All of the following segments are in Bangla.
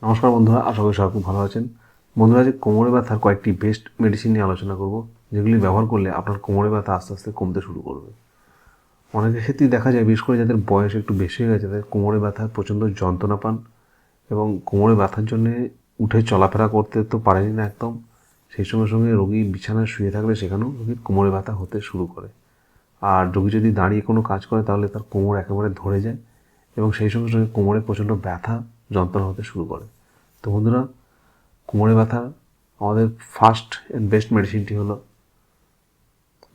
নমস্কার বন্ধুরা, আশা করি সবাই খুব ভালো আছেন। বন্ধুরা, যে কোমরে ব্যথার কয়েকটি বেস্ট মেডিসিন নিয়ে আলোচনা করব, যেগুলি ব্যবহার করলে আপনার কোমরে ব্যথা আস্তে আস্তে কমতে শুরু করবে। অনেকের ক্ষেত্রেই দেখা যায়, বিশেষ করে যাদের বয়স একটু বেশি হয়ে গেছে, তাদের কোমরে ব্যথার প্রচণ্ড যন্ত্রণা পান এবং কোমরে ব্যথার জন্যে উঠে চলাফেরা করতে তো পারেনি না একদম। সেই সঙ্গে সঙ্গে রোগী বিছানায় শুয়ে থাকলে সেখানেও রোগীর কোমরে ব্যথা হতে শুরু করে। আর রোগী যদি দাঁড়িয়ে কোনো কাজ করে তাহলে তার কোমর একেবারে ধরে যায় এবং সেই সঙ্গে সঙ্গে কোমরে প্রচণ্ড ব্যথা যন্ত্রণা হতে শুরু করে। তো বন্ধুরা, কোমরে ব্যথা আমাদের ফার্স্ট অ্যান্ড বেস্ট মেডিসিনটি হলো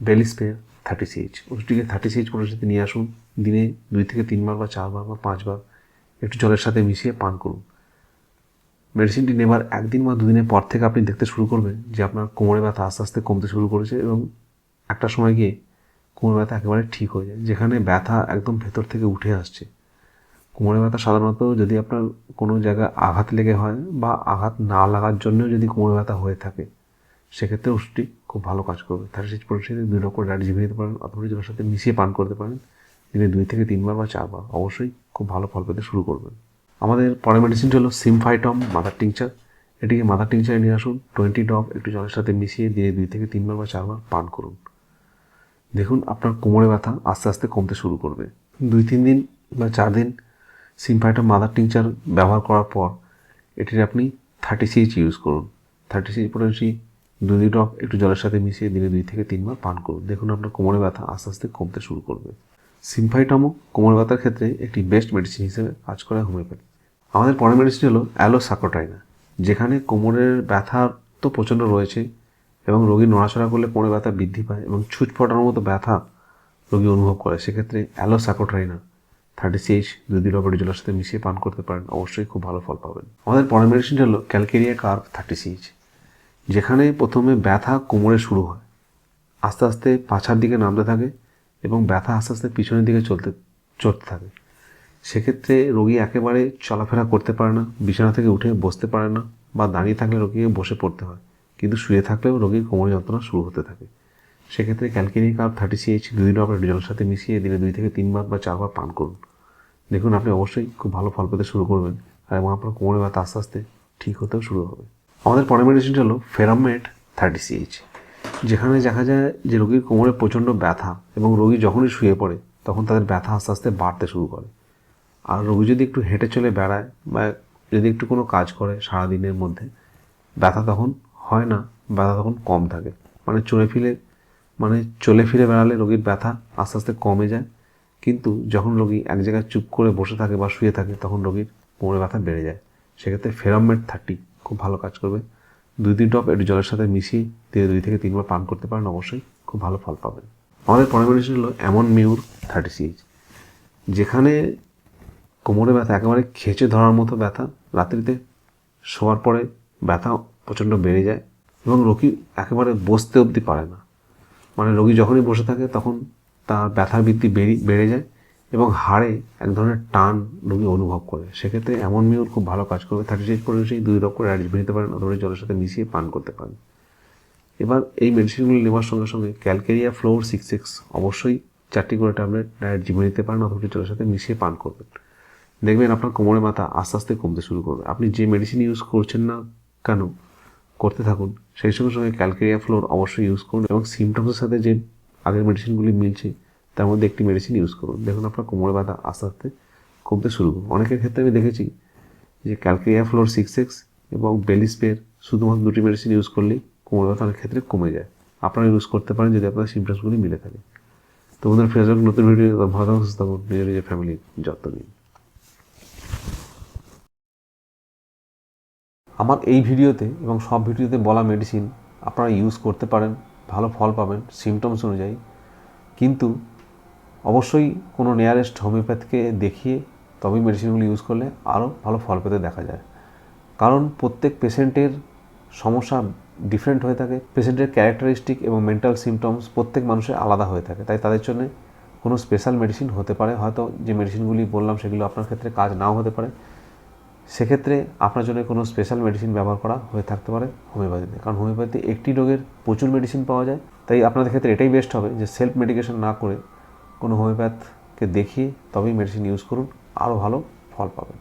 বেলি স্প্রে 30 CH। ওষুধটিকে 30 CH পরিস্থিতি নিয়ে আসুন। দিনে 2 থেকে 3 বার বা 4 বার বা 5 বার একটু জলের সাথে মিশিয়ে পান করুন। মেডিসিনটি নেবার 1 দিন বা 2 দিনের পর থেকে আপনি দেখতে শুরু করবেন যে আপনার কোমরে ব্যথা আস্তে আস্তে কমতে শুরু করেছে এবং একটা সময় গিয়ে কোমরে ব্যথা একেবারে ঠিক হয়ে যায়, যেখানে ব্যথা একদম ভেতর থেকে উঠে আসছে। কোমরে ব্যথা সাধারণত যদি আপনার কোনো জায়গায় আঘাত লেগে হয় বা আঘাত না লাগার জন্যও যদি কোমরে ব্যথা হয়ে থাকে, সেক্ষেত্রে ওষুধটি খুব ভালো কাজ করবে। 30 পরিস্থিতি 2 ড্রপ করে ডাইরেক্ট জিভে নিতে পারেন অথবা জলের সাথে মিশিয়ে পান করতে পারেন। দিনে 2 থেকে 3 বার বা 4 বার অবশ্যই খুব ভালো ফল পেতে শুরু করবেন। আমাদের পরের মেডিসিনটি হলো সিমফাইটম মাদার টিংচার। এটিকে মাদার টিংচারে নিয়ে আসুন। 20 ড্রপ একটু জলের সাথে মিশিয়ে দিনে 2 থেকে 3 বার বা 4 বার পান করুন। দেখুন আপনার কোমরে ব্যথা আস্তে আস্তে কমতে শুরু করবে। 2-3 দিন বা 4 দিন সিমফাইটম মাদার টিংচার ব্যবহার করার পর এটির আপনি 30 CH ইউজ করুন। 30 CH পটেন্সি 2 ড্রপ একটু জলের সাথে মিশিয়ে দিনে 2 থেকে 3 বার পান করুন। দেখুন আপনার কোমরে ব্যথা আস্তে আস্তে কমতে শুরু করবে। সিমফাইটমও কোমরে ব্যথার ক্ষেত্রে একটি বেস্ট মেডিসিন হিসেবে কাজ করে হোমিওপ্যাথি। আমাদের পরের মেডিসিন হলো অ্যালোসাকোটাইনা। যেখানে কোমরের ব্যথা তো প্রচণ্ড রয়েছে এবং রোগী নড়াচড়া করলে কোমরে ব্যথা বৃদ্ধি পায় এবং ছুঁচ ফোটানোর মতো ব্যথা রোগী অনুভব করে, সেক্ষেত্রে অ্যালোসাকোটাইনা 30 CH 2 ড্রপ জলের সাথে মিশিয়ে পান করতে পারেন, অবশ্যই খুব ভালো ফল পাবেন। আমাদের পরের মেডিসিনটা হলো ক্যালকেরিয়া কার্ভ 30 CH। যেখানে প্রথমে ব্যথা কোমরে শুরু হয়, আস্তে আস্তে পাছার দিকে নামতে থাকে এবং ব্যথা আস্তে আস্তে পিছনের দিকে চড়তে থাকে। সেক্ষেত্রে রোগী একেবারে চলাফেরা করতে পারে না, বিছানা থেকে উঠে বসতে পারে না বা দাঁড়িয়ে থাকলে রোগীকে বসে পড়তে হয়, কিন্তু শুয়ে থাকলেও রোগীর কোমর যন্ত্রণা শুরু হতে থাকে। সেক্ষেত্রে ক্যালকেরিয়া কার্ভ 30 CH 2 ড্রপ জলের সাথে মিশিয়ে দিনে 2 থেকে 3 বার বা 4 বার পান করুন। দেখুন আপনি অবশ্যই খুব ভালো ফল পেতে শুরু করবেন এবং আপনার কোমরে ব্যথা আস্তে আস্তে ঠিক হতেও শুরু হবে। আমাদের পরের মেডিসিনটা হলো ফেরামেট 30 CH। যেখানে দেখা যায় যে রোগীর কোমরে প্রচণ্ড ব্যথা এবং রোগী যখনই শুয়ে পড়ে তখন তাদের ব্যথা আস্তে আস্তে বাড়তে শুরু করে। আর রোগী যদি একটু হেঁটে চলে বেড়ায় বা যদি একটু কোনো কাজ করে সারাদিনের মধ্যে, ব্যথা তখন হয় না, ব্যথা তখন কম থাকে। চলে ফিরে বেড়ালে রোগীর ব্যথা আস্তে আস্তে কমে যায়, কিন্তু যখন রোগী এক জায়গায় চুপ করে বসে থাকে বা শুয়ে থাকে তখন রোগীর কোমরে ব্যথা বেড়ে যায়। সেক্ষেত্রে ফেরামেট 30 খুব ভালো কাজ করবে। 2 ড্রপ একটু জলের সাথে মিশিয়ে দিয়ে 2 থেকে 3 বার পান করতে পারেন, অবশ্যই খুব ভালো ফল পাবেন। আমাদের পরের মেডিসিন হলো অ্যামন মিউর 30 CH। যেখানে কোমরে ব্যথা একেবারে খেঁচে ধরার মতো ব্যথা, রাত্রিতে শোয়ার পরে ব্যথা প্রচণ্ড বেড়ে যায় এবং রোগী একেবারে বসতে অবধি পারে না। রোগী যখনই বসে থাকে তখন তার ব্যথার বৃদ্ধি বেড়ে যায় এবং হাড়ে এক ধরনের টান রোগী অনুভব করে। সেক্ষেত্রে এমন মিউর খুব ভালো কাজ করবে। 30 পরিবেশে 2 ড্রপ করে অ্যাডজেস্ট নিতে পারেন অথবা জলের সাথে মিশিয়ে পান করতে পারেন। এবার এই মেডিসিনগুলি নেওয়ার সঙ্গে সঙ্গে ক্যালকেরিয়া ফ্লোর 6 অবশ্যই 4টি করে ট্যাবলেট ডাইরেক্ট জিভে নিতে পারেন অথবা জলের সাথে মিশিয়ে পান করবেন। দেখবেন আপনার কোমরে ব্যথা আস্তে আস্তে কমতে শুরু করবে। আপনি যে মেডিসিন ইউজ করছেন না কেন করতে থাকুন, সেই সঙ্গে সঙ্গে ক্যালকেরিয়া ফ্লোর অবশ্যই ইউজ করুন এবং সিমটমসের সাথে যে আগের মেডিসিনগুলি মিলছে তার মধ্যে একটি মেডিসিন ইউজ করুন। দেখুন আপনার কোমরে ব্যথা আস্তে আস্তে কমতে শুরু করুন। অনেকের ক্ষেত্রে আমি দেখেছি যে ক্যালকেরিয়া ফ্লোর 6 এবং বেলি স্প্রে শুধুমাত্র 2টি মেডিসিন ইউজ করলেই কোমরে ব্যথা অনেক ক্ষেত্রে কমে যায়। আপনারা ইউজ করতে পারেন যদি আপনার সিমটমসগুলি মিলে থাকে। তো ওদের ফেসবুক নতুন ভিডিও ভালো থাকুন, সুস্থ থাকুন, নিজের ফ্যামিলির যত্ন নিন। আমার এই ভিডিওতে এবং সব ভিডিওতে বলা মেডিসিন আপনারা ইউজ করতে পারেন, ভালো ফল পাবেন সিমটমস অনুযায়ী, কিন্তু অবশ্যই কোনো নিয়ারেস্ট হোমিওপ্যাথকে দেখিয়ে তবেই মেডিসিনগুলো ইউজ করলে আরও ভালো ফল পেতে দেখা যায়। কারণ প্রত্যেক পেশেন্টের সমস্যা ডিফারেন্ট হয়ে থাকে, পেশেন্টের ক্যারেক্টারিস্টিক এবং মেন্টাল সিমটমস প্রত্যেক মানুষের আলাদা হয়ে থাকে, তাই তাদের জন্য কোনো স্পেশাল মেডিসিন হতে পারে। হয়তো যে মেডিসিনগুলি বললাম সেগুলো আপনার ক্ষেত্রে কাজ নাও হতে পারে, সেক্ষেত্রে আপনার জন্য কোনো স্পেশাল মেডিসিন ব্যবহার করা হয়ে থাকতে পারে হোমিওপ্যাথিতে। কারণ হোমিওপ্যাথি একটি রোগের প্রচুর মেডিসিন পাওয়া যায়, তাই আপনাদের ক্ষেত্রে এটাই বেস্ট হবে যে সেলফ মেডিকেশন না করে কোনো হোমিওপ্যাথকে দেখিয়ে তবেই মেডিসিন ইউজ করুন, আরও ভালো ফল পাবেন।